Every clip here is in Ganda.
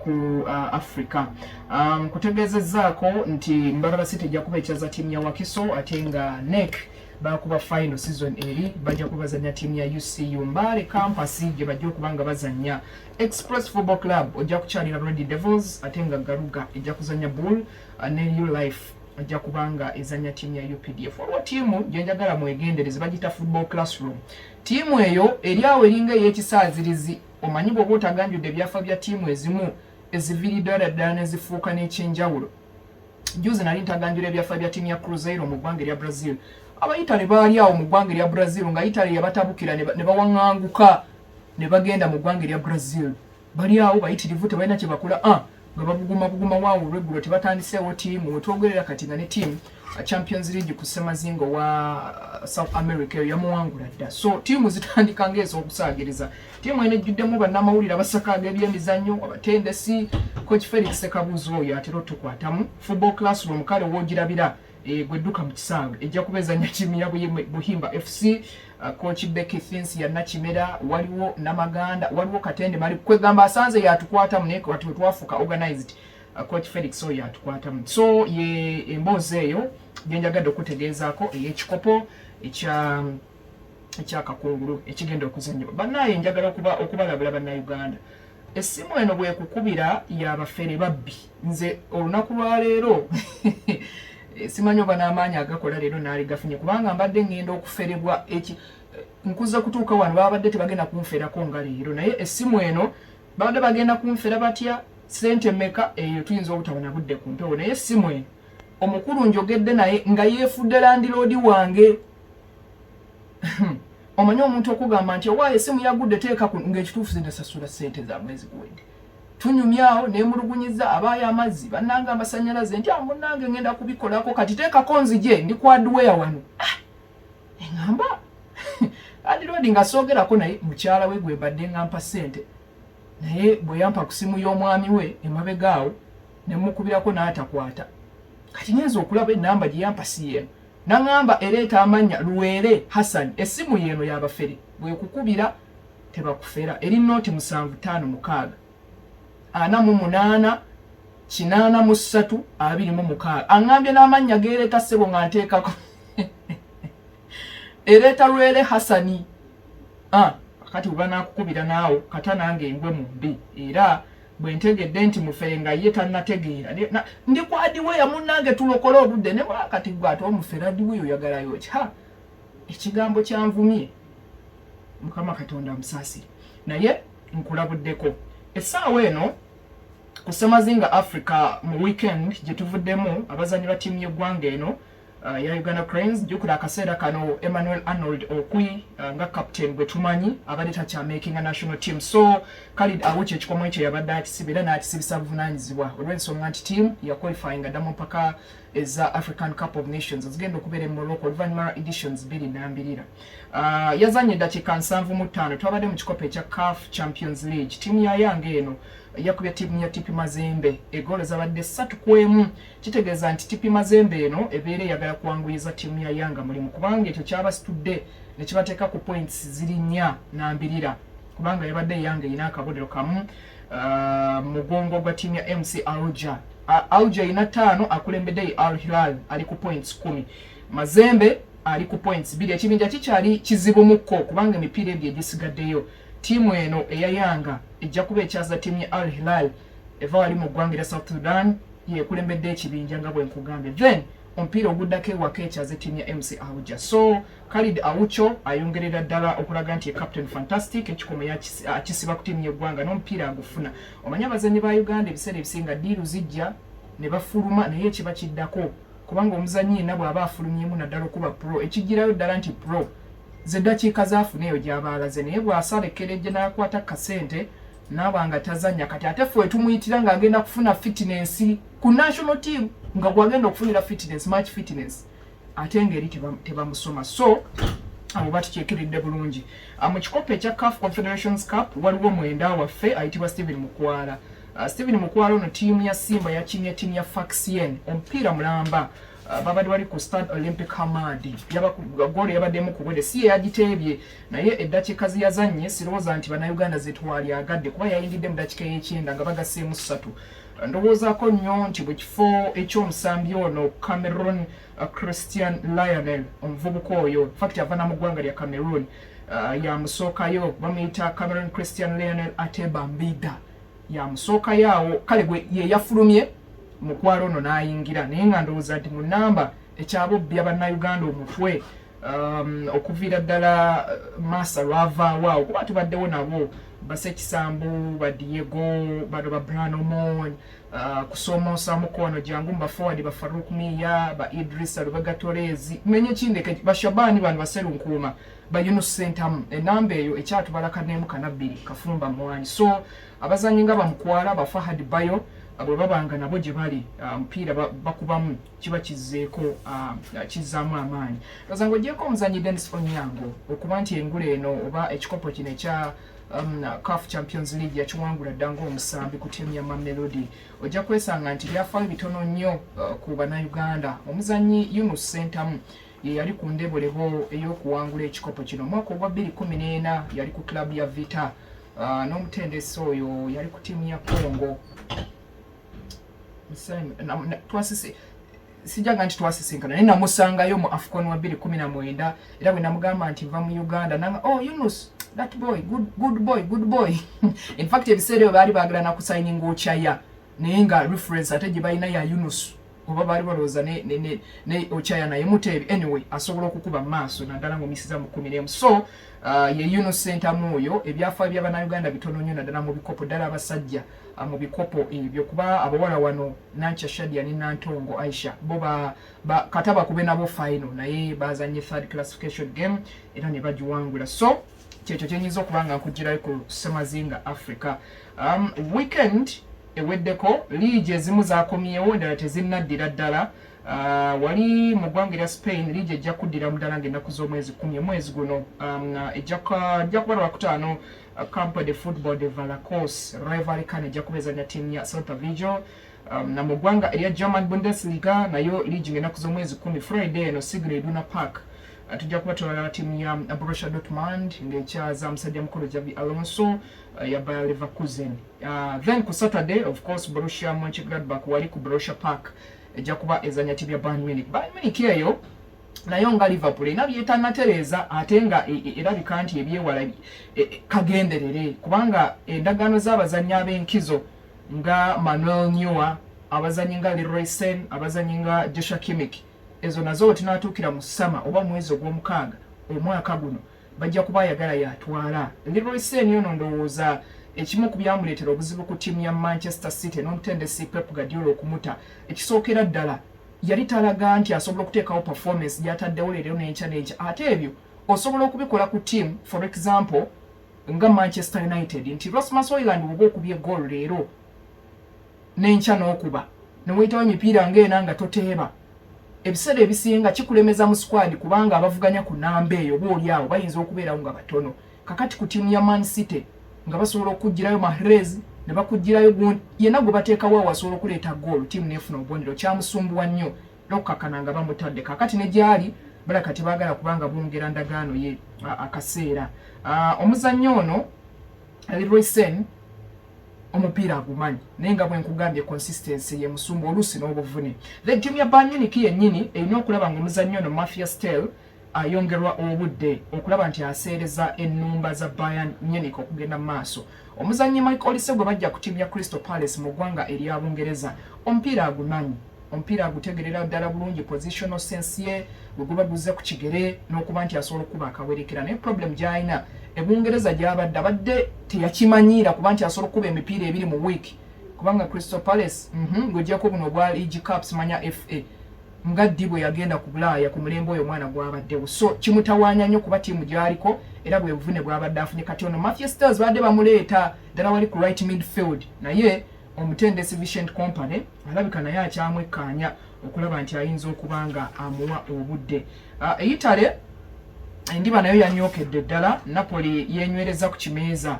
ku Africa. Kutegezezzaako nti Bagala City ejja kubeekyaza ttiimu ya Wakiso ate nga NEC bakuba final season eri bajja kubazanya ttiimu ya UCU Mbale campus gye bajja okuba nga bazanya. Express Football Club ojja kukyalira Red Devils ate nga Garuga ejja kuzanya Bull ne New Life ojja kubanga ezanya ttiimu ya UPDF. Olwo ttiimu gye njagala mwegendereze bagita Football Classroom. Ttiimu eyo eri awo eringa ey'ekisaazirizi omanyi bw'oba otaganjudde ebyafa bya ttiimu ezimu eziviiriddala ddala ne zifuuka n'ekyenjawulo. Juzi nali ntaganjula ebyafa bya ttiimu ya Cruzeiro mu ggwanga erya Brazil. Abayitale baali awo mu ggwanga erya Brazil nga Italy yabatabukira ne bawaŋŋanguka ne bagenda mu ggwanga erya Brazil. Bali awo bayitirivu tebalina kye bakola nga babuguma waawo olweggulo tebatandiseewo ttiimu wetwogerera kati nga ne ttiimu Champions League ku ssemazingo wa South America eyo yamuwangula dda. So ttiimu zitandika ng'ez'okusaagiriza. Ttiimu eno ejjuddemu bannamawulire abasakaaga ebyemizannyo abatendesi. Coach Felix Kabuuzi oyo atera otukwatamu. Football Classroom kale woogirabira gwedduka mu kisaawe ejja kubezanya ttiimu ya Buhimba FC. Coach Becky Thins ya Nakimera waliwo Namaganda waliwo Katende mali kwegamba asanze yatukwatamu naye wati wetwafuuka organized. Coach Felix oyo yatukwatamu. So ye emboozi eyo gyenjagadde okutegeezaako ey'ekikopo ekyakakungulu ekigenda okuzanyibwa. Bannaye njagala okubalabula bannayuganda. Essimu eno bwekukubira y'abafere babbi. Nze olunaku lwa leero simanyi oba n'amaanyi agakola leero naali gafunye kubanga mbadde ngenda okuferebwa nkuza kutuuka wano babadde tebagenda kunferako nga leero naye essimu eno babadde bagenda kunfera batya sente mmeka eyo tuyinza obutabona budde ku mpewo naye essimu eno omukulu njogedde naye nga yeefudde landiroodi wange. Omanyi omuntu okugamba nti owaayo essimu yagudde teeka ng'ekituufu zinasasula sente za mwezi guwedde. Tunyumyawo nemulugunyiza abaayo amazzi bannanga amasanyalaze nti munnange ngenda kubikolako kati teekako nzije ndi ku hardware wano. Engamba landiroodi nga soogerako naye mukyala we gwe badde ngampa sente naye bwe yampa ku simu y'omwami we emabegaawo ne mukubirako n'atakwata. Kati ngenza okulaba ennamba gye yampa si yeno. Nangamba ereeta amanya Luwere Hassan essimu yeno y'abafere bwe kukubira tebakufera eri nooti 7556 48 83 26. Angambye n'amanya gereeta ssebo nga nteekako ereeta Luwere Hassani. Kati uba nakukubira naawo kata nange engwe mu mbi era bwe ntegedde nti mufere nga ye tannategeera ndi ku hardware munnange tulokola obudde ne kati gwe ate omufere hardware oyagalayo ki ekigambo kyanvumye Mukama Katonda musaasire naye nkulabuddeko essaawa eno ku Ssemazinga Africa mu weekend gye tuvuddemu abazanyi ba ttiimu y'eggwanga eno ya Uganda Cranes jukula akaseera kano Emmanuel Arnold Okwi nga captain bwe tumanyi abadde takyamaking a national team. So Khalid Awuche ekikomo ekyo yabadde akisibira n'akisibisa buvunaanyizibwa olw'ensonga nti team ya qualifying addamu mpaka eza African Cup of Nations zigenda okubeera mu Morocco oluvannyuma editions 2 yazanye eddakiika 75 twabadde mu kikopo ekya CAF Champions League. Ttiimu ya yange eno yakubya ttiimu ya TP Mazembe egoolo zabadde 3-1. Kitegeeza nti TP Mazembe eno ebeera eyagala kuwanguyiza ttiimu ya Yanga mulimu kubanga ekyo kyabasitudde ne kibateeka ku points 4-2 kubanga yabadde Yanga erina akabonero kamu mugongo gwa ttiimu ya MC Alger. Alger ina 5 akulembedde Al Hilal ali ku points 10. Mazembe ali ku points 2. Ekibinja kikyali kizibu mukko kubanga emipiira ebyo egisigaddeyo. Tiimu eno eya Yanga ejja kubeekyaza ttiimu ya Al Hilal eva wali mu ggwanga erya South Sudan yeekulembedde ekibinja nga bwe nkugambye. Then omupiira oguddako ewaka ekyaza ttiimu ya MC Alger. So Khalid Awucho ayongerera ddala okulaga nti Captain Fantastic ekikomo akisiba ku ttiimu y'eggwanga n'omupiira agufuna. Omanyi abazannyi ba Uganda ebiseera ebisinga diiru zijja ne bafuluma naye kiba kiddako kubanga omuzannyi yenna bw'aba afulumyemu naddala okuba pro ekigirayo ddala nti pro zeddakiika zaafuneeyo gy'abaalaze naye bw'asalekkerejje n'akwata kasente n'abanga tazannya kati ate ffe tumuyitira ng'agenda kufuna fitness ku national team nga gwagenda okufunira fitness match fitness ate ng'eri tebamusoma. So abo batukiikiridde bulungi. Mu kikopo ekya CAF Confederations Cup waliwo mwenda waffe ayitibwa Steven Mukwala. Steven Mukwala ono ttiimu ya Simba yakinnye ttiimu ya Faxien omupiira mulamba babadde wali ku Stade Olympic Hamadi goolo yabaddemu ku bwede si yagiteebye naye eddakiika ziyazannye sirowooza nti bannayuganda zetwali agadde kuba yayingidde mu ddakiika y'ekyenda nga bagasseemu 3 ndowoozaako nnyo nti bwe kifo ekyomusambi ono Cameroon Christian Lionel omuvubuka oyo fact ava na mu ggwanga lya Cameroon yamusookayo bamuyita Cameroon Christian Lionel Ateba Mbida yamusookayo awo kale gwe ye yafulumye mukwalo ono n'ayingira naye nga ndowooza nti mu nnamba ekyabobbi abannayuganda omutwe okuviira ddala Masa lwavaawo kuba tubaddewo nabo Basekisambu ba Diego bano ba Branomon kusomoosa mukono jangu mba forward ba Farouk Miya ba Idrissa Lubega Torezi menye kindeke bashabani bano baserunkuuma ba Yunus Sentam enamba eyo ekyatubala kanemu kanabiri kafumba mwani so abazanyi nga bamukwala ba Fahad Bayo abo babanga nabo gye bali mpira bakubamu kiba kizeeko kizaamu amaanyi bazango gyeko omuzanyi Dennis Onyango okuba nti engule eno oba ekikopo kino ekya CAF Champions League yakiwangula ddanga omusambi ku ttiimu ya Mamelodi ojja kwesanga nti byafaayo bitono nnyo ku bannayuganda omuzanyi Yunus Sentamu ye yali ku ndebolebo ey'okuwangula ekikopo kino omwaka ogwa 2014 yali ku klabu ya Vita n'omutendesi oyo yali ku ttiimu ya Congo sijaga nti twasisinkana naye namusangayo mu AFCON wa 2019 era bwe namugamba nti nva mu Uganda nanga Yunus that boy good boy in fact ebiseera ebyo baali baagala nakusayininga Ochaya naye nga reference ate gye balina ya Yunus oba baali balowooza ne Ochaya naye muteebi anyway asobola okukuba mu maaso naddala ng'omisiza mu 11 so ye Yunus Sentamu oyo ebyafaayo by'abannayuganda bitono nnyo naddala mu bikopo ddala abasajja mu bikopo ebyo kuba abawala wano Nancha Shadia ne Nantongo Aisha bo kataba kube nabo final naye bazanye third classification game era ne bagiwangula so kyekyo kyenyinza okuba nga nkugirayo ku Semazinga Africa weekend eweddeko liigi ezimu zaakomyewo endala tezinnaddira ddala wali mu ggwanga lya Spain liigi ejja kuddira mu ddala ng'ennaku z'omwezi 10 omwezi guno ejja kuba lwakutaano Campo de Football de Valacos rivalry kan ejja kubezanya ttiimu ya Celta Vigo na mu ggwanga erya German Bundesliga nayo liigi ng'ennaku z'omwezi 10 Friday eno Signal Iduna Park tujja kuba tulala ttiimu ya Borussia Dortmund ng'ekyaza musajja mukulu Xabi Alonso ya Bayer Leverkusen then ku Saturday of course Borussia Mönchengladbach wali ku Borussia Park ejja kuba ezanya ttiimu ya Bayern Munich eyo nayo nga Liverpool ina byetannatereeza ate nga erabika nti ebyewala kagenderere kubanga endagaano z'abazannyi ab'enkizo nga Manuel Neuer abazannyi nga Leroy Sane abazannyi nga Joshua Kimmich ezo nazo tinatuukira mu ssama oba mwezi ogw'omukaaga omwaka guno bajja kuba ayagala yatwala Leroy Sane yono ndowooza ekimu ku byamuleetera obuzibu ku ttiimu ya Manchester City n'omutendesi Pep Guardiola okumuta ekisookera ddala yali talaga nti asobola okuteekawo performance gy'ataddewo leero n'enkya ate ebyo osobola okubikola ku ttiimu for example nga Manchester United nti Rasmus Hojlund bw'oba okubye goal leero n'enkya n'okuba ne wayitawo emipiira ng'ena nga toteeba ebiseera ebisinga kikulemeza mu squad kubanga abavuganya ku namba eyo boolyawo bayinza okubeerawo nga batono kakati ku ttiimu ya Man City nga basobola okugirayo Mahrez ne bakugirayo gundi yenna gwe bateekawo awasobola okuleeta goal ttiimu neefuna obubonero kyamusumbuwa nnyo n'okukakana nga bamutadde kakati ne gyali balaka tebaagala kubanga bongera ndagaano ye akaseera omuzannyo ono Leroy Sane omupiira agumanyi naye nga bwe nkugambye consistency ye musumba oluusi n'obuvune then ttiimu ya Bayern Munich yennyini erina okulaba ng'omuzannyo ono Mafia Stell ayongerwa obudde okulaba nti aseereza ennumba za Bayern Munich okugenda mu maaso omuzannyi Michael Olise gwe bajja ku ttiimu ya Crystal Palace mu ggwanga erya Bungereza omupiira agumanyi omupiira agutegerera ddala bulungi positional sense ye bwe guba guzze ku kigere n'okuba nti asobola okuba akawerekera naye problem gy'alina ebungereza gy'abadde abadde teyakimanyiira kuba nti asobola okuba emipiira ebiri mu wiiki kubanga Crystal Palace ng'oggyako buno obwa League Cups manya FA nga ddi bwe yagenda ku Bulaaya ku mulembe oyo omwana gw'abaddewo so kimutawaanya nnyo kuba ttiimu gy'aliko era bwe buvune bw'abadde afunye kati ono Matthew Stars badde bamuleeta ddala wali ku right midfield naye omutendesi Vincent Kompany alabika naye akyamwekkaanya okulaba nti ayinza okuba nga amuwa obudde eyitale endiba nayo yanyookedde ddala Napoli yenywereza ku kimeeza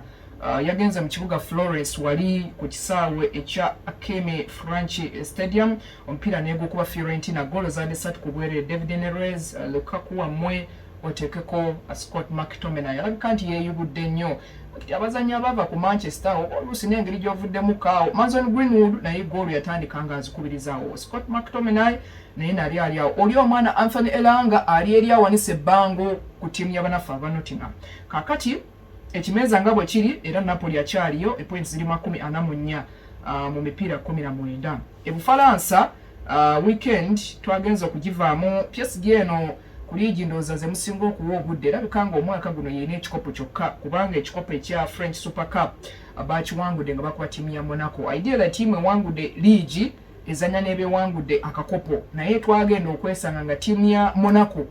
yagenze mu kibuga Florence wali ku kisaawe ekya Akeme French Stadium omupiira negukuba Fiorentina goal za 3 ku bwere David Neres Lukaku wamwe otekeko Scott McTominay yalabika nti yeeyubudde nnyo abazanyi abava ku Manchester oluusi n'engeri gy'ovuddemu kaawo Mason Greenwood naye goal yatandika nga azikubirizaawo Scott McTominay naye nali ali awo oli omwana Anthony Elanga ali eri awanise ebbango ku ttiimu y'abanafu aba Nottingham kaakati ekimeza nga bwe kiri era Napoli akyaliyo points ziri 44 mu mipiira 19 ebufalansa weekend twagenza okugivaamu PSG eno ku liigi ndowooza ze musinga okuwa obudde erabika nga omwaka guno yina ekikopo kyokka kubanga ekikopo ekya French Super Cup bakiwangudde nga bakuba ttiimu ya Monaco ideala ttiimu ewangudde liigi ezanya n'ebyewangudde akakopo naye twagenda okwesanga nga ttiimu ya Monaco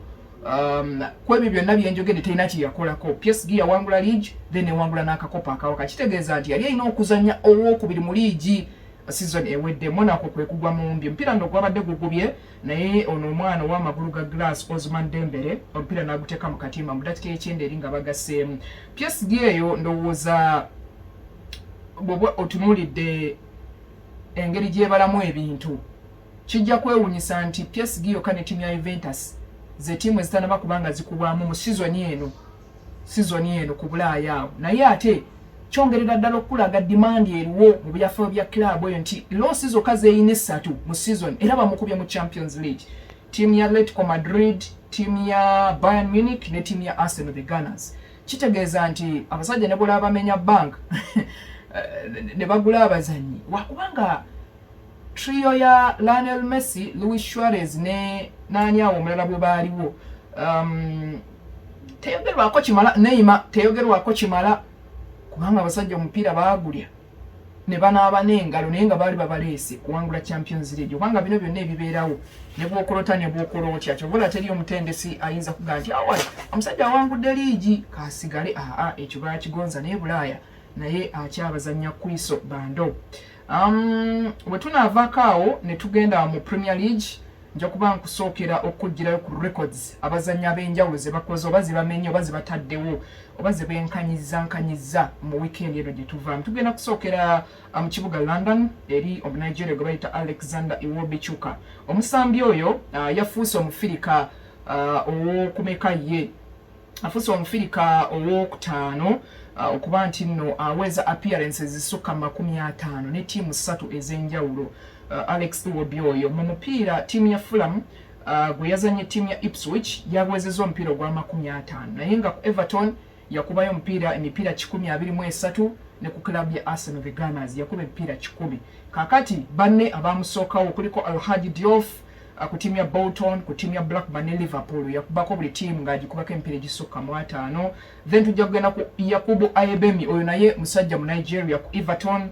kwebyo byonna byenjogedde terina kyeyakolako PSG yawangula liigi then ewangula n'akakopo akawaka kitegeeza nti yali alina okuzanya owokubiri mu liigi season ewedde Monaco kwe kugwa mu mbi mpira ndo gwabadde gugubye naye ono omwana ow'amagulu ga glass Ousmane Dembele omupiira n'aguteeka mu katimba mu dakiika y'ekyenda eri nga bagasseemu PSG eyo ndowooza bw'oba otunuulidde engeri gyebalamu ebintu kijja kwewuunyisa nti PSG yokka ne ttiimu ya Juventus ze ttiimu ezitanaba kubanga zikubwamu mu season eno ku Bulaaya awo naye ate kyongerera ddala okulaga demand eriwo mu byafaayo bya club eyo nti losses zokka zeyina 3 mu season era bamukubye mu Champions League ttiimu ya Atletico Madrid ttiimu ya Bayern Munich ne ttiimu ya Arsenal the Gunners kitegeeza nti abasajja ne bw'olaba bamenya bank ne bagula abazanyi wakubanga trio ya Lionel Messi Luis Suarez ne nani awo omulala bwe baaliwo teyogerwako kimala Neymar teyogerwako kimala kubanga abasajja omupiira baagulya ne banaaba n'engalo naye nga baali babaleese kuwangula Champions League kubanga bino byonna ebibeerawo ne bw'okolota ne bw'okola otya kyobola teri omutendesi ayinza kugaa nti awali omusajja awangudde liigi kaasigale ekyo baakigonza naye Bulaaya naye akyabazannya kwiso bando bwe tunaavaako awo ne tugenda mu Premier League nja kuba nkusookera okuggirayo ku records abazannya ab'enjawulo ze bakoze oba ze bamenye oba ze bataddewo oba ze benkanyiza mu weekend eno gye tuvaamu tugenda kusookera mu kibuga London eri Omunigeria gwe bayita Alexander Iwobichuka omusambi oyo yafuuse omufirika ow'okumeka ye afuuse omufirika ow'okutaano okuba nti nno aweza appearances zisukka 50 ne ttiimu 3 ez'enjawulo Alex Iwobi oyo mu mupiira ttiimu ya Fulham gwe yazanye ttiimu ya Ipswich yagwezezza omupiira ogwa 50 naye nga ku Everton yakubayo emipiira 123 ne ku club ya Arsenal the Gunners yakuba emipiira 10 kakati banne abamusookawo kuliko Alhaji Diouf ku ttiimu ya Bolton ku ttiimu ya Blackburn ne Liverpool yakubako buli ttiimu ng'agikubako emipiira egisukka mu 5 then tujja kugenda ku Yakubu Ayebemi oyo naye musajja mu Nigeria ku Everton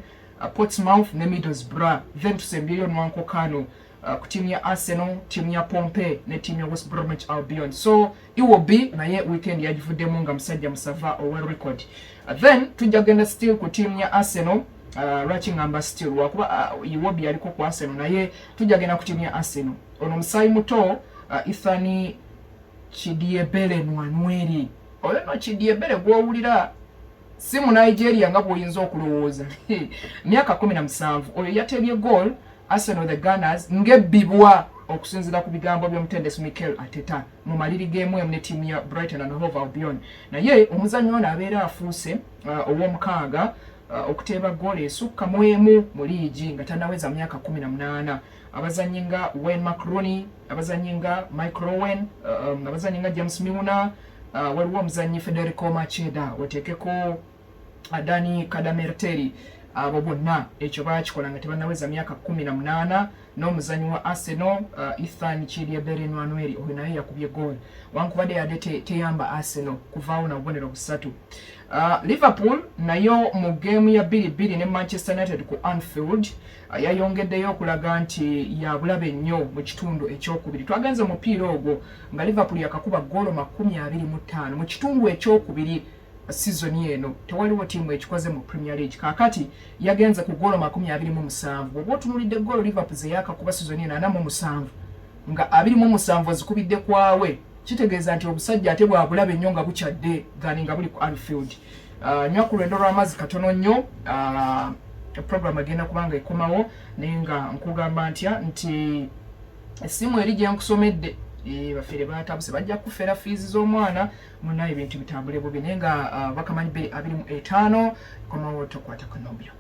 Portsmouth ne Middlesbrough then tusembyeyo Nwankokano ku ttiimu ya Arsenal ttiimu ya Pompey ne ttiimu ya West Bromwich Albion so Iwobi naye weekend yagivuddemu nga musajja musava owa record then tujja kugenda still ku ttiimu ya Arsenal lwaki ngamba still wakuba Iwobi yaliko ku Arsenal naye tujja kugenda ku ttiimu ya Arsenal ono musayi muto Ethan Chidiebere Nwanweri oyo no Chidiebere gw'owulira si mu Nigeria nga bw'oyinza okulowooza myaka 17 oyo yatebye goal Arsenal the Gunners ng'ebbibwa okusinziira ku bigambo by'omutendesi Mikel Arteta mu maliri g'emu emu ne ttiimu ya Brighton and Hove Albion naye omuzannyo ono abeera afuuse ow'omukaaga okuteeba goal esukka mu emu mu liigi nga tannaweza myaka 18 abazannyi nga Wayne Macaroni abazannyi nga Mike Rowan abazannyi nga James Milner waliwo omuzannyi Federico Macheda wateekeko Dani Kadamerteri abo bonna ekyo baakikola nga tebannaweza myaka 18 n'omuzannyi wa Arsenal Ethan Chidiebere Nwanweri oyo naye yakubye goal wankubadde yadde teyamba Arsenal kuvaawo na bubonero busatu Liverpool nayo mu geemu ya 2-2 ne Manchester United ku Anfield yayongeddeyo okulaga nti yabulabe nnyo mu kitundu ekyokubiri twagenze mupiira ogwo nga Liverpool yakakuba goal 25 mu kitundu ekyokubiri season eno tewaliwo ttiimu ekikoze mu Premier League kakati yagenze ku goal 27 bw'oba otunuulidde goal Liverpool ze yakakuba season eno 47 nga 27 zikubidde kwawe kitegeeza nti obusajja ate bwabulabe nnyo nga bukyadde gani nga buli ku Anfield nywa ku lwendo lw'amazzi katono nnyo program agenda kubanga ekomawo naye nga nkugamba ntya nti essimu eri gye nkusomedde bafere batabuse bajja kufera fees z'omwana munaye ebintu bitambule bubi naye nga bakamanyi 25 komawo tokwata konobyo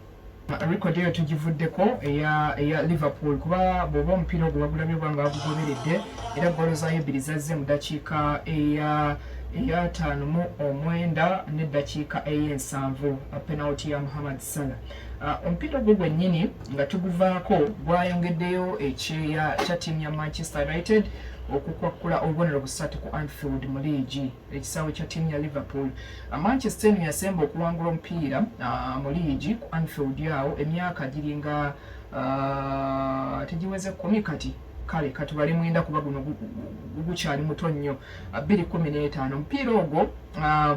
record eyo tugivuddeko eya Liverpool kuba bw'oba omupiira ogwo bagulabye bwanga bagugoberedde era golo zayo 2 zazze mu dakiika eya 5:9 n'eddakiika ey'ensanvu penalty ya Mohamed Salah. Omupiira ogwo gwennyini nga tuguvaako gwayongeddeyo ekyeya kya ttiimu ya Manchester United okukwakkula obubonero busatu ku Anfield mu liigi ekisaawe kya ttiimu ya Liverpool. Manchester eno yasemba okuwangula omupiira mu liigi ku Anfield yawo emyaka giringa tegiweze 10 kati kale katubale mwenda kuba guno gukyali muto nnyo 2015. Omupiira ogwo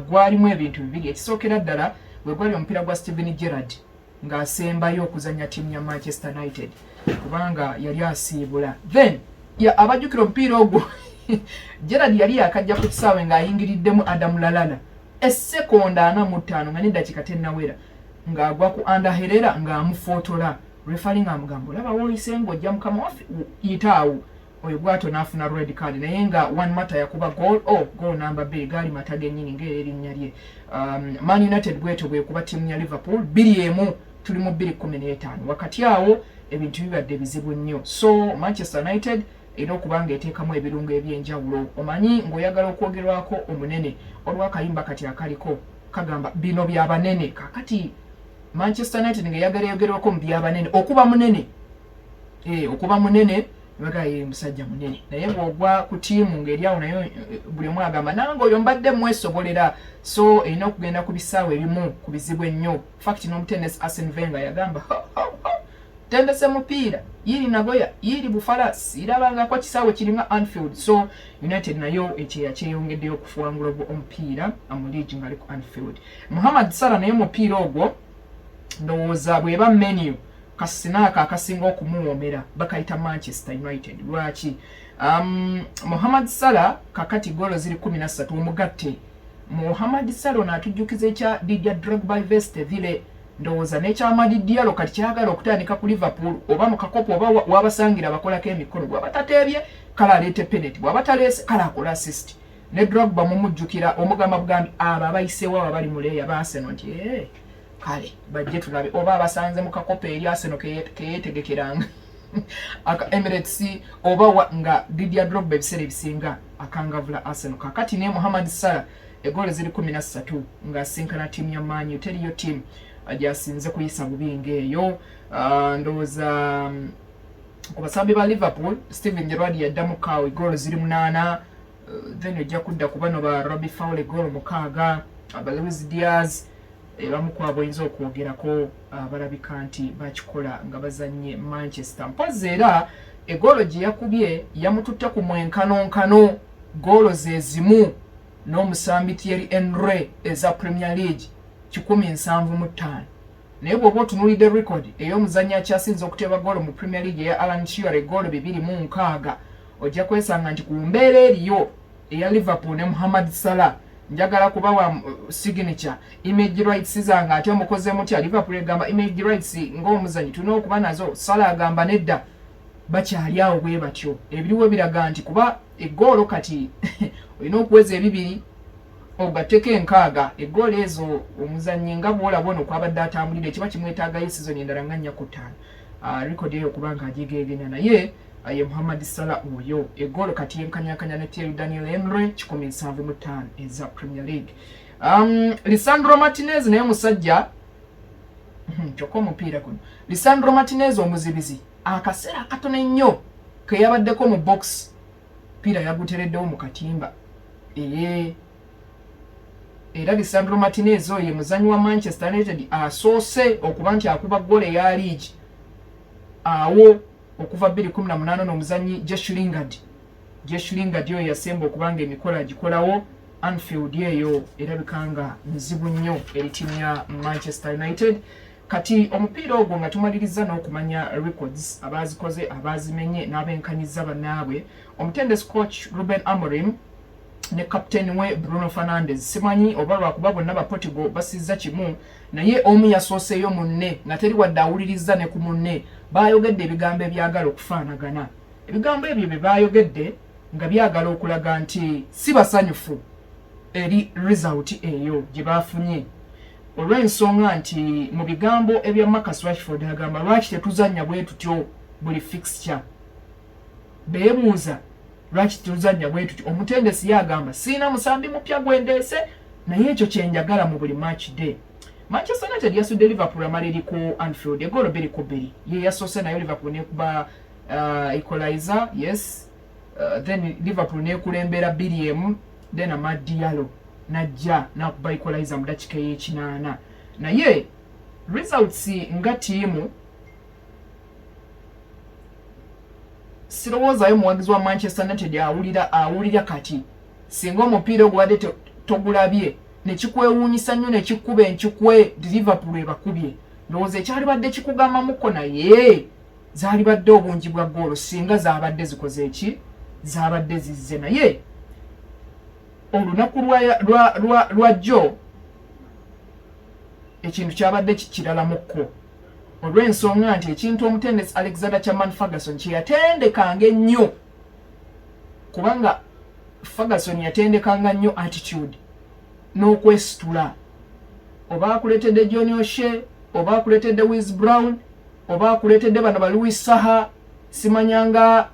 gwalimu ebintu bibiri. Ekisookera ddala bwe gwali omupiira gwa Steven Gerrard ng'asembayo okuzannya ttiimu ya Manchester United kubanga yali asiibula. Then abajjukira omupiira ogwo Gerrard yali yakajja ku kisaawe ng'ayingiriddemu Adam Lallana essekonda 45 nga n'eddakiika tennawera ng'agwa ku Anderherera ng'amufootola referee ng'amugamba olaba woyise ng'ojja mukama waffe yitaawo oyo bwato n'afuna red card naye nga one mata yakuba goal number 2 gaali mata gennyini ng'erinnya lye. Man United bweto bwe kuba ttiimu ya Liverpool 2-1 tuli mu 2015 wakati awo ebintu bibadde bizibu nnyo. So Manchester United era okubanga eteekamu ebirungo ebyenjawulo omanyi ng'oyagala okwogerwako omunene olw'akayimba kati akaliko kagamba bino byabanene kakati Manchester United ng'eyagala yogerwako mu byabanene okuba munene okuba munene bagaye musajja munene naye bw'ogwa ku ttiimu ng'eri awo nayo buli omu agamba nange oyo mbadde mwesobolera so erina okugenda ku bisaawe ebimu ku bizibu ennyo. Fact n'omutendesi Arsene Wenger yagamba tendese mupiira yiri nagoya yiri bufarasi irabangako kisaawe kiringa Anfield. So United nayo ekyeya kyeyongeddeyo okufuwangula omupiira mu liigi ngali ku Anfield. Mohamed Salah naye mupiira ogwo ndowooza bweba menu kasinaaka akasinga okumuwoomera bakayita Manchester United. Lwaki? Mohamed Salah kakati golo ziri 13 omugatte. Mohamed Salah n'atujjukiza ekya Didier Drogba veste vile ndowooza n'ekyamadi Diallo kati kyagala okutandika ku Liverpool oba mu kakopo oba wabasangira bakolako emikono bw'abatateebye kala aleete penalty bw'abataleese kala akola assist ne Drogba mumujjukira omugamba bugambi abo abayiseewo abali mu leeya ba Arsenal nti kale bajje tulabe oba abasanze mu kakopo eri Arsenal keyetegekeranga aka Emirates oba nga Didier Drogba ebiseera ebisinga akangavula Arsenal. Kakati ne Mohamed Salah egole ziri 13 ng'asinkana ttiimu ya Man U teriyo ttiimu ajasinze kuyisa bubinga eyo. Ndowooza ku basambi ba Liverpool Steven Gerrard yaddamu kaawe golo ziri 8 then ojja kudda ku bano ba Robbie Fowler golo 6 aba Luis Diaz bamu ku abo oyinza okwogerako balabika nti bakikola nga bazannye Manchester. Mpozi era egolo gye yakubye yamututte ku mwenkanonkano golo ze zimu n'omusambi Thierry Henry eza Premier League 175 naye bw'oba otunuulidde record ey'omuzannyi akyasinze okuteeba golo mu Premier League eya Alan Shearer golo 206 ojja kwesanga nti ku mbeera eriyo eya Liverpool ne Mohamed Salah njagala kubawa signature image rights zange ate omukoze mutya Liverpool egamba image rights ng'omuzannyi tulina okuba nazo. Salah agamba nedda bakyali awo bwe batyo ebiriwo biraga nti kuba egolo kati olina okuweza ebibiri ogatteko 6 egolo ezo omuzannyi nga bw'olaba ono kwabadde atambulira kiba kimwetaagayo season endala nga 4 ku 5 record eyo kubanga agigeegenya naye ye Mohamed Salah oyo egolo kati yenkanyakanya ne Thierry Daniel Henry 175 eza Premier League. Lisandro Martinez naye musajja kyokka omupiira guno Lisandro Martinez omuzibizi akaseera katono ennyo ke yabaddeko mu box piira yagutereddewo mu katimba era Lisandro Martinez oyo muzannyi wa Manchester United asoose okuba nti akuba ggoolo eya liigi awo okuva 2018 n'omuzannyi Jesse Lingard oyo yasemba okubanga emikola agikolawo Anfield eyo erabika nga muzibu nnyo eri ttiimu ya Manchester United. Kati omupiira ogwo nga tumaliriza n'okumanya records abazikoze abazimenye n'abenkanyiza bannaabwe omutendesi coach Ruben Amorim ne captain we Bruno Fernandes simanyi oba lwakuba bonna ba Portugal basizza kimu naye omu yasooseeyo munne nga teri wadde awuliriza ne ku munne baayogedde ebigambo ebyagala okufaanagana ebigambo ebyo bye baayogedde nga byagala okulaga nti si basanyufu eri result eyo gye baafunye olw'ensonga nti mu bigambo ebya Marcus Rashford agamba lwaki tetuzannya bwe tutyo buli fixture beebuuza lwaki tetuzannya bwe tutyo omutendesi yagamba siina musambi mupya gwendeese naye ekyo kyenjagala mu buli match day Manchester United yasudde Liverpool amaliri ku Anfield egolo 2-2 ye yasoose nayo Liverpool nekuba equalizer yes then Liverpool nekulembera 2-1 then Amad Diallo najja nakuba equalizer mu dakika y'ekinaana naye results nga tiimu sirowoozayo muwagizi wa Manchester United awulira kati singa omupiira ogubadde togulabye nekikwewuunyisa nnyo nekikuba enkikwe Liverpool ebakubye ndowooza ekyali badde kikugambamuko naye zaali badde obungi bwa goolo singa zaabadde zikoze eki zaabadde zizze naye olunaku lwa jjo ekintu kyabadde kiralamuko olw'ensonga nti ekintu omutendesi Alexander Chairman Ferguson kyeyatendekanga ennyo kubanga Ferguson yatendekanga nnyo attitude n'okwesitula oba akuleetedde John O'Shea oba akuleetedde Wes Brown oba akuleetedde bano ba Louis Saha simanyanga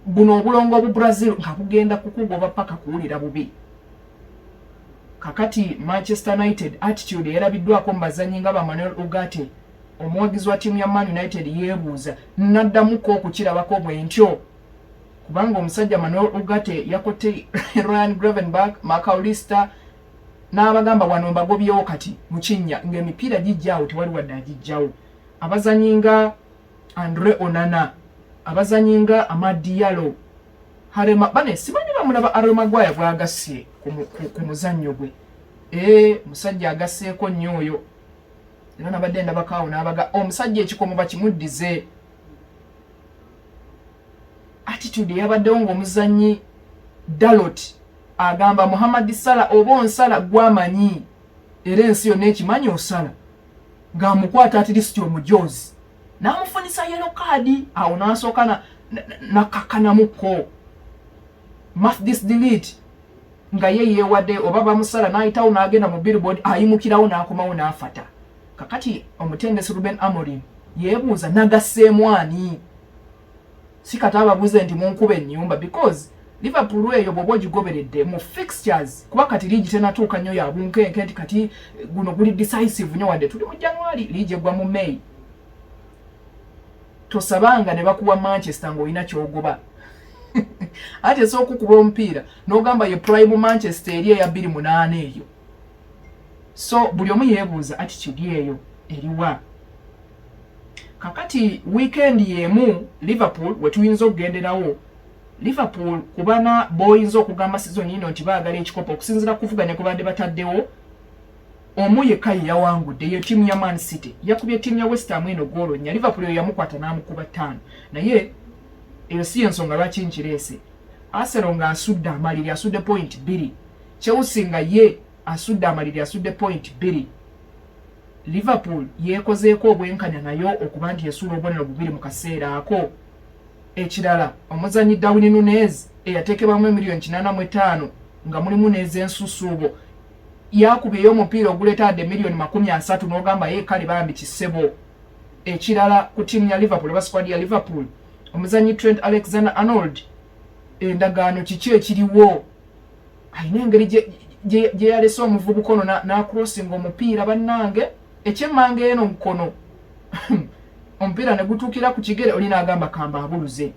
buno obulongo obu Brazil nga bugenda kukugoba paka kuwulira bubi kakati Manchester United attitude yerabiddwako mu bazanyi nga ba Manuel Ugarte omuwagizi wa tiimu ya Man United yeebuuza naddamuko okukirabako bwentyo kubanga omusajja Manuel Ugarte yakotte Ryan Gravenberch Macaulista n'abagamba wano mbagobyewo kati mu kinnya ng'emipiira gijjaawo tewali wadde agijjawo abazanyi nga Andre Onana abazanyinga Amad Diallo harema bane simanyi bamulaba Harry Maguire bwagasse ku muzannyo gwe musajja agasseeko nnyo oyo era nabadde ndabakaawo n'abaga omusajja ekikomo bakimuddize attitude yabaddewo ng'omuzannyi Dalot agamba Mohamed Salah oba onsala gwamanyi era ensi yonna ekimanyi osala ng'amukwata atirisiti omujozi n'amufunisa yellow card awo n'asooka nakakanamuko Mathis delete nga ye yeewadde oba bamusala n'ayitawo n'agenda mu billboard ayimukirawo n'akomawo n'afata kakati omutendesi Ruben Amorim yeebuuza nagasseemu ani si kati ababuuze nti munkuba ennyumba because Liverpool eyo bw'oba ogigoberedde mu fixtures kuba kati liigi tenatuuka nnyo ya bunkenke nti kati guno guli decisive nnyo wadde tuli mu January liigi eggwa mu May tosabanga ne bakuwa Manchester ng'olina kyogoba ate esookukuba omupiira n'ogamba ye prime Manchester eri eya 28 eyo so buli omu yeebuuza attitude eyo eriwa kakati weekend yemu Liverpool wetuyinza okugenderawo Liverpool kubana boyinza okugamba season ino nti baagala ekikopo okusinzira kuvuganya kubadde bataddewo omu yekka yawangudde ye tiimu ya Man City yakubye tiimu ya West Ham eno goolo nnya Liverpool eyo yamukwata n'amukuba 5 naye eyo si ensonga lwaki nkireese Arsenal nga asudde amaliri asudde point 2 Chelsea nga ye asudde amaliri asudde point 2 Liverpool yeekozeeko obwenkanya nayo okuba nti esuula obubonero bubiri mu kaseera ako ekirala omuzanyi Darwin Nunez eyateekebwamu $85 nga mulimu n'ez'ensusuubo yakubiyeyo omupiira oguleetadde $30 n'ogamba ye kale bambi kisebo ekirala ku tiimu ya Liverpool aba squad ya Liverpool omuzanyi Trent Alexander-Arnold endagaano kiki ekiriwo ayina engeri gye yalese omuvubuka ono n'acrossing omupiira bannange ekyemmanga eno mukono omupiira ne gutuukira ku kigere oli n'agamba kamba abuluze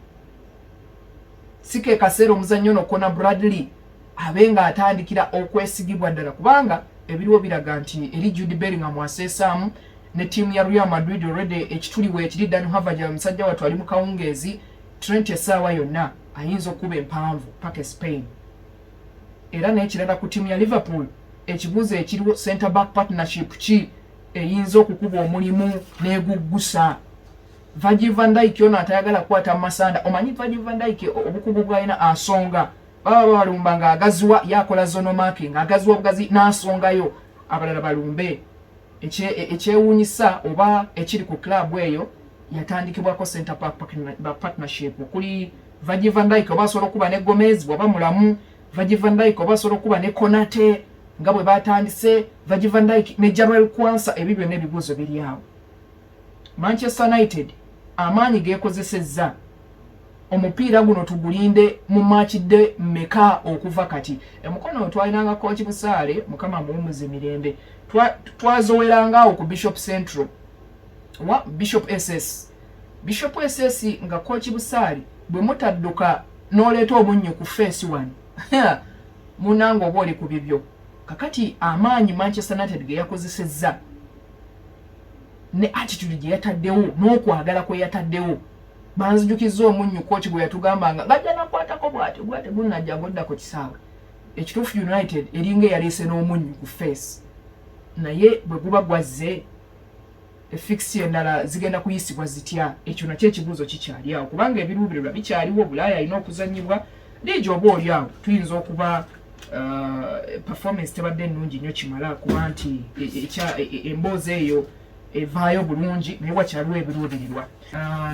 sike kaseera omuzannyi ono Conor Bradley abenga atandikira okwesigibwa ddala kubanga ebiriwo biraga nti eri Jude Bellingham aseesaamu ne tiimu ya Real Madrid already ekituliwe ekiri Dani Harvard omusajja wattu ali mu kawungeezi Trent essaawa yonna ayinza okuba empanvu paka Spain era n'ekirala ku tiimu ya Liverpool ekibuuzo ekiriwo center back partnership ki eyinza okukuba omulimu n'eguggusa Virgil van Dijk ono atayagala kukwata masanda omanyi Virgil van Dijk obukugu bw'alina asonga baba balumba nga agaziwa yakola zono marking agaziwa bugazi nasongayo abalala balumbe ekyewuunyisa oba ekiri ku club eyo yatandikibwako center partnership kuli Virgil van Dijk oba asobola okuba ne Gomez bwaba mulamu Virgil van Dijk oba asobola okuba ne Konate nga bwe batandise Virgil van Dijk ne Jarrell Kwanza ebibyo n'ebibuuzo biri awo. Manchester United amaanyi geekozesezza omupiira guno tugulinde mu match de meka okuva kati emukono twalinanga coach Busaale mukama muwumuze mirembe twazoweranga ku Bishop Central wa Bishop SS nga coach Busaale bwe mutadduka n'oleeta omunnyo ku face one munango oba oli ku bibyo kakati amaanyi Manchester United ge yakozesezza ne attitude gye yataddewo n'okwagala kwe yataddewo banzijukiza omunnyo coach gwe yatugambanga gajja nakwatako bw'ati gunnajja ngoddako kisaawe ekituufu United eringa eyaleese n'omunnyo ku face naye bwe guba gwazze efixi endala zigenda kuyisibwa zitya ekyo nakyo ekibuuzo kikyali awo kubanga ebiruubirirwa bikyaliwo Bulaaya alina okuzanyibwa liigi oba oli awo tuyinza okuba performance tebadde ennungi nnyo kimala kuba nti emboozi eyo evaayo bulungi naye wakyaliwo ebiruubirirwa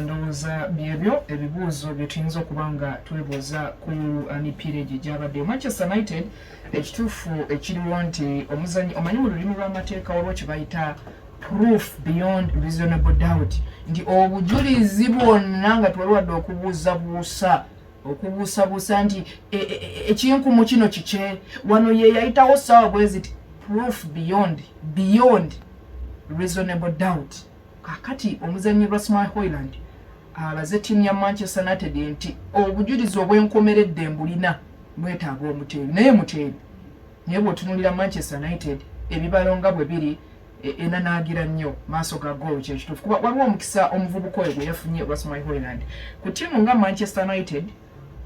ndowooza byebyo ebibuuzo bye tuyinza okuba nga twebuuza ku mipiira egyo egyabadde Manchester United ekituufu ekiriwo nti omuzannyi omanyi mu lulimi lw'amateeka waliwo kye bayita proof beyond reasonable doubt nti obujulizi bwonna nga twaliwadde okubuusabuusa nti ekinkumu kino kikye wano ye yayitawo ssaawa bweziti proof beyond reasonable doubt kakati omuzannyi Rasmus Hojlund alaze ttiimu ya Manchester United nti obujulizi obwenkomeredde mbulina bwetaaga omuteebi naye muteebi naye bw'otunuulira Manchester United ebibalonga bwe biri enanaagira nnyo maaso ga goal kyekituufu kuba waliwo omukisa omuvubuka oyo gwe yafunye Rasmus Hojlund ku ttiimu nga Manchester United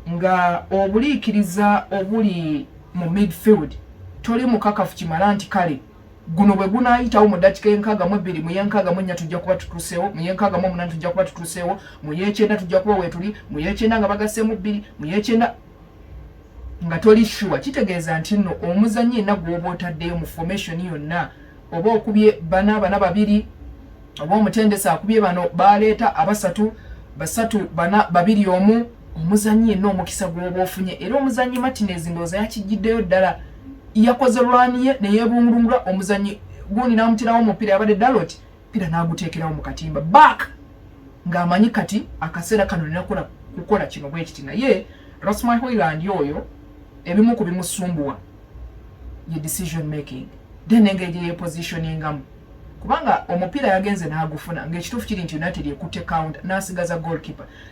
nga obuliikiriza obuli mu midfield toli mukakafu kimala nti kale guno bwe gunaayitawo mu ddakiika enkaaga mu ebbiri mu y'enkaaga mu nnya tujja kuba tutuuseewo mu y'enkaaga mu omunaana tujja kuba tutuuseewo mu y'ekyenda tujja kuba weetuli mu y'ekyenda nga bagasseemu bbiri mu y'ekyenda nga toli sure kitegeeza nti nno omuzannyi yenna gw'oba otaddeyo mu formation yonna oba okubye bana babiri oba omutendesi akubye bano baleeta basatu bana babiri omu omuzannyi yenna omukisa gw'oba ofunye era omuzannyi Martinez ndowooza yakijjiddeyo ddala yakoze lwani ye neyeebungulungula omuzannyi gundi n'amutirawo omupiira yabadde Dalot mpira n'aguteekerawo mu katimba back ng'amanyi kati akaseera kano nina kukola kino bwe kiti naye Rasmus Hojlund oyo ebimu ku bimusumbuwa ye decision making then engeri yepositioningamu kubanga omupiira yagenze n'agufuna ng'ekituufu kiri nti United ekutte counter n'asigaza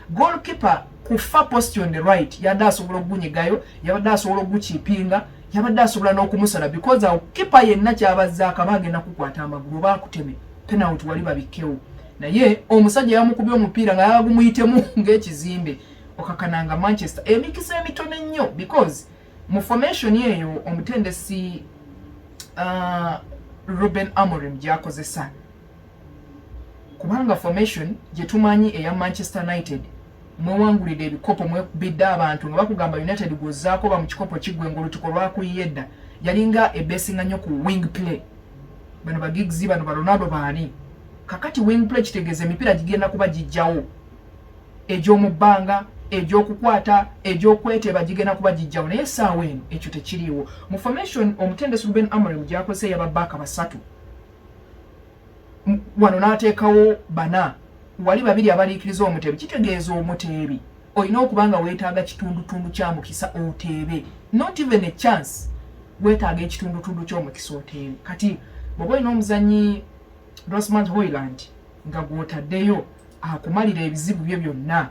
goalkeeper ku far post on the right yadde asobola ogunyigayo yabadde asobola ogukiipinga yabadde asobola n'okumusala because awo kipa yenna kyabazza akaba agenda kukwata amagulu oba akuteme penalty wali babikkewo naye omusajja yamukubye omupiira nga yagumuyitemu ng'ekizimbe okakananga Manchester emikisa emitono ennyo because mu formation eyo omutendesi Ruben Amorim gyakozesa kubanga formation gye tumanyi eya Manchester United mwewangulidde ebikopo mwebidde abantu nga bakugamba United gwozaako ba mu kikopo kigwe ng'olutuko lwakuyedda yalinga ebesinga nnyo ku wing play bano ba Giggs bano ba Ronaldo baani kakati wing play kitegeeza emipiira gigenda kuba gijjawo egy'omu bbanga egy'okukwata egy'okweteba gigenda kuba gijjawo naye essaawa eno ekyo tekiriiwo mu formation omutendesi Ruben Amorim gyakozesa yababbaaka basatu wano n'ateekawo bana wali babiri abaliikiriza omuteebi kitegeeza omuteebi olina okuba nga weetaaga kitundutundu kya mukisa oteebe not even a chance weetaaga ekitundutundu ky'omukisa oteebe kati bw'oba olina omuzannyi Rasmus Hojlund nga gw'otaddeyo akumalira ebizibu bye byonna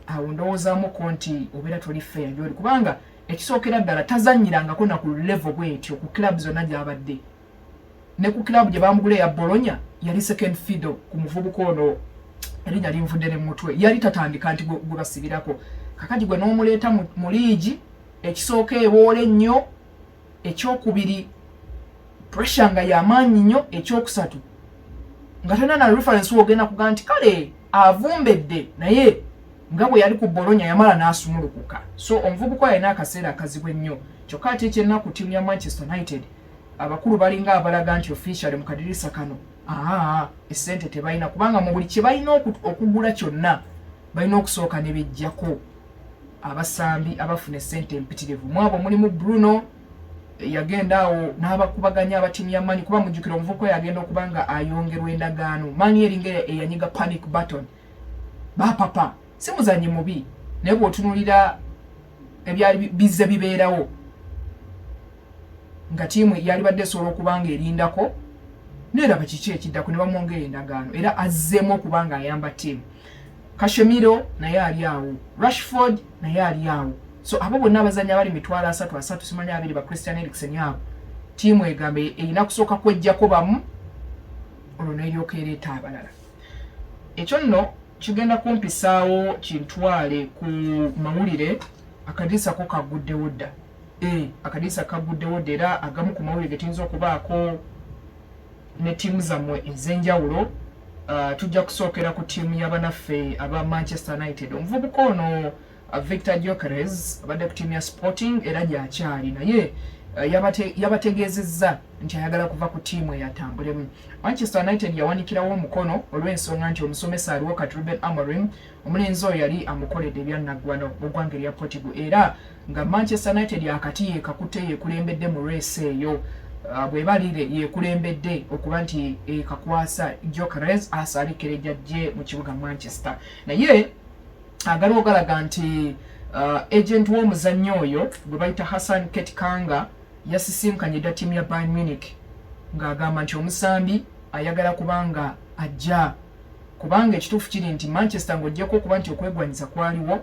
awo ndowoozamuko nti obeera toli fair gy'oli kubanga ekisookera ddala tazannyirangako na ku level bw'etyo ku club zonna gy'abadde ne ku club gye bamugula eya Bologna yali second fiddle ku muvubuka ono erinnya linvudde ne mutwe yali tatandika nti gwe basibirako kakati gwe n'omuleeta mu liigi ekisooka eboole nnyo ekyokubiri pressure nga y'amaanyi nnyo ekyokusatu nga tonna na reference wogenda kugaa nti kale avumbedde naye nga bwe yali ku Bologna yamala n'asumulukuka. So omuvubuka yalina akaseera akazibu ennyo. Kyokka ate ekyennaku ttiimu ya Manchester United abakulu balinga abalaga nti officially mu kadirisa kano essente tebalina, kubanga mu buli kye balina okugula kyonna balina okusooka ne bejjako abasambi abafuna essente empitirivu. Mwabo mulimu Bruno yagenda awo n'abakubaganya abatiimu ya Mani, kuba mujjukira omuvubuka yagenda okuba nga ayongerwa endagaano. Mani eringa eyanyiga panic button. Bapapa si muzannyi mubi, naye bw'otunuulira ebyali bizze bibeerawo nga tiimu yali badde esobola okuba nga erindako, neraba kiki ekiddako ne bamwongera endagaano, era azzeemu okuba nga ayamba tiimu. Casemiro naye ali awo, Rashford naye ali awo. So abo bonna abazannya bali 3 simanyi 2 ba Christian Eriksen abo. Tiimu egambe erina kusooka kwejjako bamu olwo n'eryoka ereeta abalala. Ekyo nno kigenda kumpisaawo kintwale ku mawulire akadisa ko kaguddewo dda. Akadisa kaguddewo dda era agamu ku mawulire getuyinza okubaako ne ttiimu zammwe ez'enjawulo. Tujja kusookera ku ttiimu y'abanaffe aba Manchester United. Omuvubuka ono Victor Gyökeres abadde ku ttiimu ya Sporting era gy'akyali naye yabategeezezza nti ayagala kuva ku ttiimu eyatambulemu. Manchester United yawanikirawo omukono olw'ensonga nti omusomesa aliwo kati Ruben Amorim omulenzi oyo yali amukoledde ebyannaggwano mu ggwanga erya Portugal, era nga Manchester United akati yekakutte yekulembedde mu race eyo. Bwe balire yekulembedde okuba nti kakwasa Gyökeres asaalikire jjajje mu kibuga Manchester. Naye agala ogalaga nti agent w'omuzannyo oyo gwe bayita Hassan Ketkanga yasisinkanye dda ttiimu ya Bayern Munich ng'agamba nti omusambi ayagala kubanga ajja, kubanga ekituufu kiri nti Manchester ng'oggyeko okuba nti okwegwanyiza kwaliwo,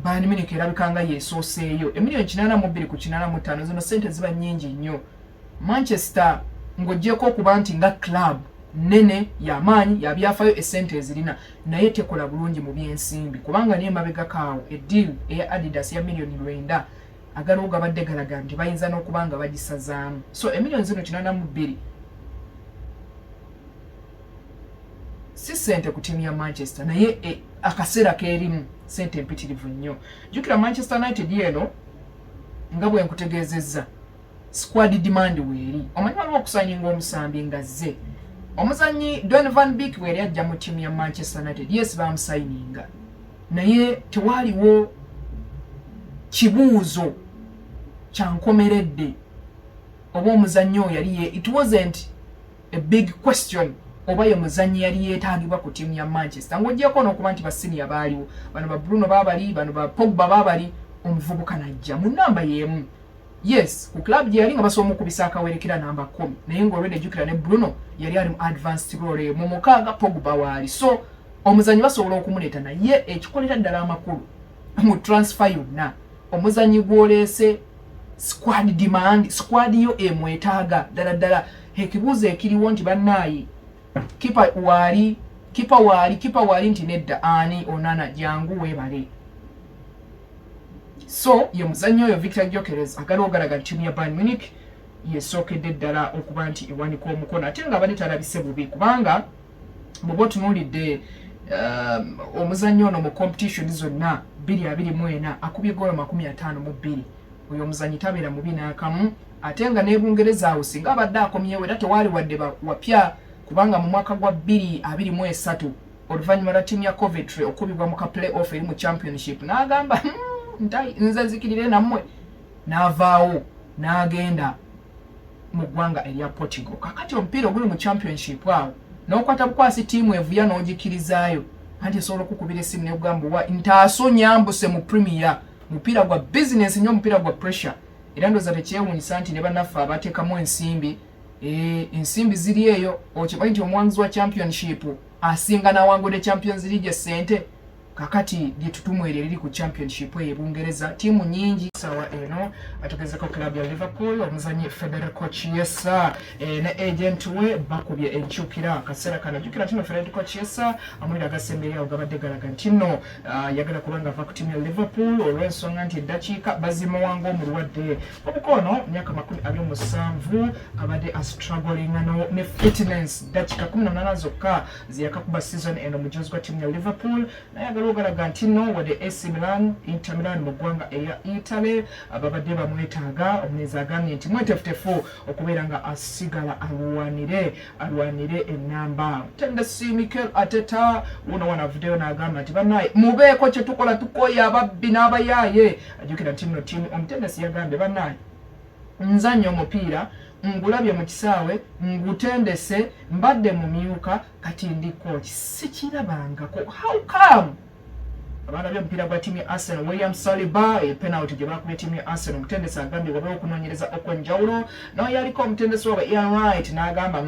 Bayern Munich erabikanga yeesooseeyo emiliyoni 82 ku 85. Zino ssente ziba nnyingi nnyo. Manchester ng'oggyeko okuba nti nga club nene y'amaanyi yabyafaayo essente ezirina, naye tekola bulungi mu byensimbi, kubanga naye mabegakaawo eddiiru eya Adidas ya miliyoni 9 agaliwo gabadde galaga nti bayinza n'okuba nga bagisazaamu. So emiliyoni zino 82 si ssente ku ttiimu ya Manchester, naye akaseera keerimu ssente empitirivu nnyo. Jjukira Manchester United eno nga bwe nkutegeezezza squad demand weeri. Omanyi waliwo okusayinga omusambi nga zze omuzannyi Donny van Beek bwe yali ajja mu ttiimu ya Manchester United, yes baamusayininga, naye tewaliwo kibuuzo kyankomeredde oba omuzannyi oyo yali it wasn't a big question oba ye muzannyi yali yeetaagibwa ku ttiimu ya Manchester. Ng'oggyeko n'okuba nti bassinia baaliwo, bano ba Bruno baabali, bano ba Pogba baabali, omuvubuka najja mu nnamba y'emu. Yes, ku club gye yali nga basobola okubisa akawerekera namba 10, naye ng'olwedde ejjukira ne Bruno yali ali mu advanced role mu 6 Pogba waali. So omuzannyi basobola okumuleeta, naye ekikolera ddala amakulu mu transfer yonna omuzannyi gw'oleese squad demand, squad yo emwetaaga ddala. Ekibuuzo ekiriwo nti bannaayi kipa waali nti nedda ani Onana jangu weebale. So ye muzannyi oyo Victor Gyökeres agala ogalaga ttiimu ya Bayern Munich yesookedde ddala okuba nti ewanika omukono, ate nga abadde talabise bubi, kubanga bw'oba otunuulidde omuzannyi ono mu competition zonna 224 akubye goolo 52. Oyo omuzannyi tabeera mubi n'akamu, ate nga ne Bungereza awo singa abadde akomyewo era tewaali wadde wapya, kubanga mu mwaka gwa 2023 oluvannyuma lwa ttiimu ya Coventry okubibwa mu ka play-off eri mu championship n'agamba nze nzikirire nammwe, n'avaawo n'agenda mu ggwanga erya Portugal. Kakati omupiira oguli mu championship awo n'okwata bukwasi ttiimu evuya n'ogikirizaayo, anti esobola okukubira essimu n'egamba wa ntaaso nyambuse mu premier. Mupiira gwa business nnyo, mupiira gwa pressure, era ndooza tekyewuunyisa nti ne bannaffe abateekamu ensimbi ensimbi ziri eyo. Okimanyi nti omuwanguzi wa championship asinga n'awangudde Champions League ssente. Kakati lye tutumwere liri ku championship eyo Bungereza, ttiimu nnyingi sawa eno atugezeko club ya Liverpool omuzanyi Federico Chiesa ne agent we bakubye enchukira kasera kana jukira tino Federico Chiesa amwira agasembere awo gabadde galaga ntino yagala kubanga ava ku timu ya Liverpool olw'ensonga nti eddakiika bazima wango omulwadde obukono myaka 27 abadde struggling ne fitness dakiika 18 zokka ziyakakuba season eno mujozi gwa timu ya Liverpool naye agala ogalaga ntino wadde AC Milan Inter Milan mu ggwanga eya Italy ababadde bamwetaaga omunezi agambye nti mwetefutefu okubeera nga asigala alwanire ennamba tendesi Mikel Arteta wana avuddeyo n'agamba nti bannaye mubeeko kye tukola tukoye ababbi n'abayaaye ajjukira timu omutendesi yagambye bannaye nzannya omupiira ngulabye mu kisaawe ngutendese mbadde mumyuka kati ndi coach sikirabangako how come abana bya mpira gwa timu ya Arsenal William Saliba penalty gye bakubye timu ya Arsenal omutendesi agambye wabeewo okunoonyereza okwenjawulo naye yaliko omutendesi wa Ian Wright n'agamba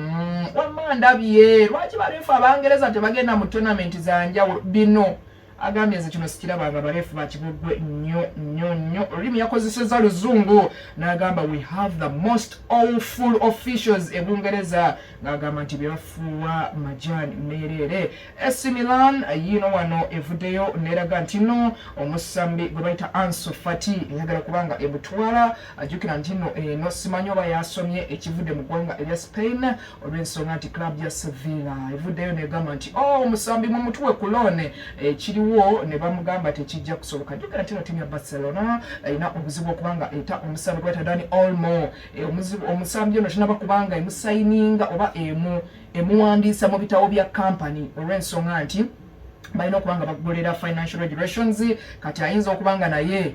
wamma ndabye lwaki bareefu abangereza tebagenda mu tournament za njawulo bino agambye nze kino sikirabanga bareefu bakibugwe nnyo olulimi yakozeseza luzungu n'agamba we have the most awful officials ebungereza n'agamba nti byebafuuwa majani meerere AC Milan yino wano evuddeyo n'eraga nti no omusambi gwe bayita Ansu Fati eyagala kubanga ebutwala ajjukira nti no eno simanyi oba yasomye ekivudde mu ggwanga erya Spain olw'ensonga nti club ya Sevilla evuddeyo n'egamba nti omusambi mu mutwe ku loan kiriwo ne bamugamba tekijja kusoboka jjukira nti no timu ya Barcelona ina obuzibu okubanga eta omusambi gweta Dani Olmo omusambi ono kinaba kubanga emusayininga oba emuwandiisa mu bitabo bya company olw'ensonga nti balina okubanga bagolera financial regulations kati ayinza okubanga naye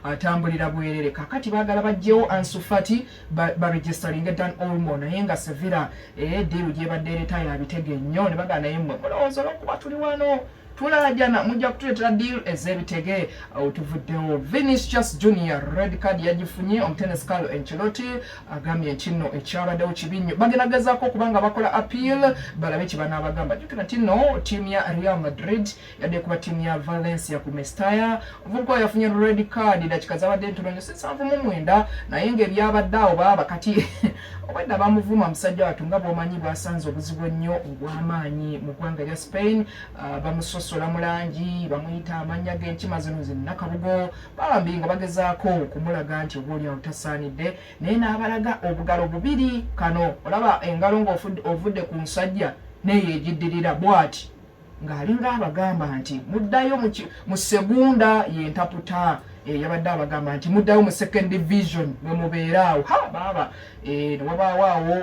atambulira bwerere kakati bagala bajjewo Ansu Fati baregisteringa Dan Olmo naye nga Sevilla deal gyebadde ereta yabitege nnyo ne bagala naye mmwe mulowooza olw'okuba tuli wano tulajana mujja kutuletera deal ezebitege tuvuddewo Vinicius Junior red card yagifunye omutendesi Carlo Ancelotti agambye nti nno ekyabaddewo kibi nnyo bageragezako okubanga bakola appeal balabe kibanaabagamba jjukira nti nno tiimu ya Real Madrid yadde kuba tiimu ya Valencia ku Mestalla omuvubuka yafunye red card dakika zabadde ntono 79 naye ng'ebyabadde awo baba kati obadde bamuvuma musajja watu nga bw'omanyi bwasanze obuzibu ennyo obw'amaanyi mu ggwanga lya Spain bamusosola mu langi bamuyita amannya g'enkima zino zinnakabugo bambi nga bagezaako okumulaga nti obaolyawo tasaanidde naye n'abalaga obugalo bubiri kano olaba engalo ng'ovudde ku musajja naye egiddirira bw'ati ng'alinga abagamba nti muddayo mu segunda yentaputa yabadde abagamba nti muddayo mu second division mwe mubeeraawo baba newabaawo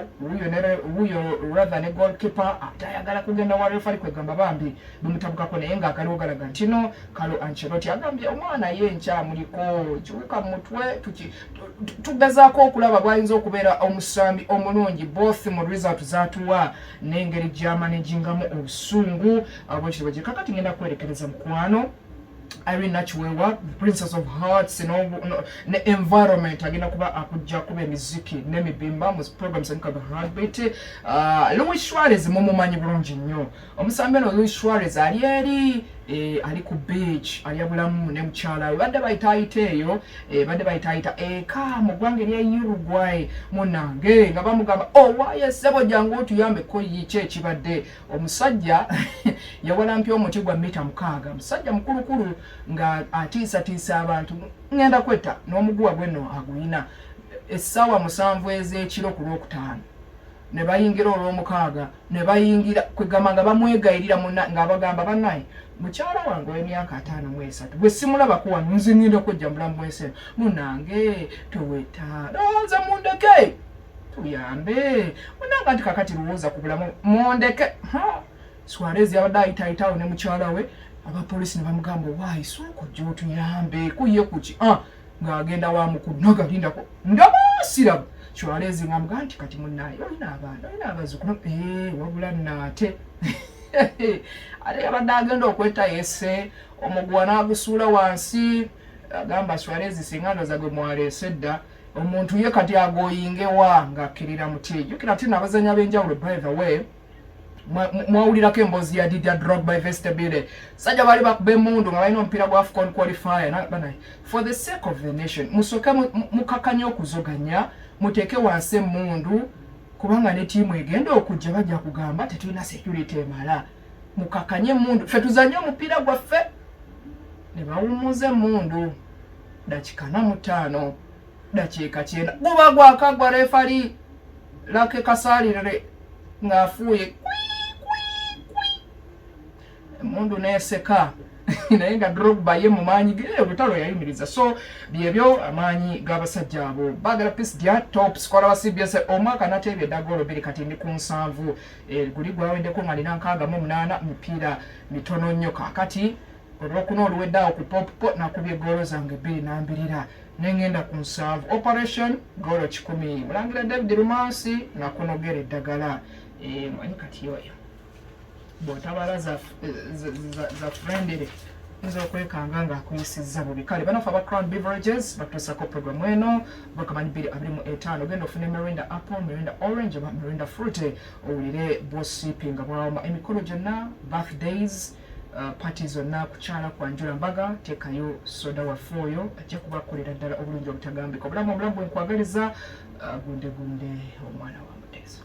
wuyo rather ne goalkeeper atayagala kugenda wa referee kwegamba bambi bumutabukako naye ng'akaliwo galaga nti no Carlo Ancelotti agambye omwana ye nkyamuliko kiwuka mu mutwe tugezaako okulaba bwayinza okubeera omusambi omulungi both mu result zatuwa n'engeri gy'amanagingamu obusungu bwekitibwa gye kakati ngenda kwerekereza mukwano Irene Nachiwewa, the Princess of Hearts, ne environment agenda kuba akujja kuba emiziki n'emibimba mu programs nka the Heartbeat. Luis Suarez mumumanyi bulungi nnyo. Omusambi ono Luis Suarez ali ku beach aliyabulamu ne mukyala we badde bayitaayita eyo badde bayitaayita eka mu ggwanga erya Uruguay munange nga bamugamba waaye ssebo jangu otuyambeko yiky ekibadde omusajja yawalampya omuti gwa mita 6 musajja mukulukulu nga atiisatiisa abantu ngenda kwetta n'omuguwa gwenno aguyina essaawa 7 ez'ekiro ku Lwokutaano ne bayingira olw'omukaaga ne bayingira kwegamba nga bamwegayirira ng'abagamba bannaye mukyala wange w'emyaka 53 bwe simulabako wano nze ngenda kwejja mulamu bw'ensi munange toweta lowooza mundeke tuyambe munanga nti kakati lowooza ku bulamu mundeke Suarez yabadde ayitaayitawo ne mukyala we abapoliisi ne bamugamba waayi sooka ojja otuyambe kuye kuki ng'agenda wa mukulu nagalindako ndabasiraba Suarez ng'amugamba nti kati munnaye olina abaana olina abazzukulu wabula naate ate yabadde agenda okwetta yesse omuguwa n'agusuula wansi agamba Suarez singa ndoza gwe mwaleese dda omuntu ye kati agoyingewa ng'akkirira muti jjukira nti n'abazanyi ab'enjawulo by the way mwawulirako emboozi ya Didier Drogba vestibule sajja bali bakube mundu nga balina omupiira gwa AFCON qualifier for the sake of the nation musoke mukakanya okuzoganya muteeke wansi emundu kubanga ne tiimu egenda okujja bajja kugamba tetulina security emala mukakanye emundu ffe tuzanye omupiira gwaffe ne bawummuza emundu dakika 45 dakiika 9 guba gwakagwa refali lake kasaalirire ng'afuuye emundu neeseka naye nga Drogba ye mu maanyi ge olutalo yayimiriza so byebyo amaanyi g'abasajja abo Bagala Peace Dia top scorer wa CBS omwaka nateebye eddagolo 2 kati ndi ku 7 guli gwawendeko nga nina 68 mipiira mitono nnyo kakati olwokuna oluweddeawo ku pop nakubye goolo zange 2 nengenda ku 7 operation goolo 10 mulangira David Rumansi nakunogera eddagala manyi kati oyo botabala za friendly nzo kwekanga nga akuyisizza bubi kale banafa ba Crown Beverages batusako program eno bakamanyi 225 genda ofune Mirinda Apple Mirinda Orange ba Mirinda Fruit owulire boss sipping bwawama emikolo gyonna birthdays parties zonna kukyala kwanjula mbaga teekayo soda wafoyo ajja kubakolera ddala obulungi obutagambika obulamu obulamu bwenkwagaliza gunde omwana wa Muteesa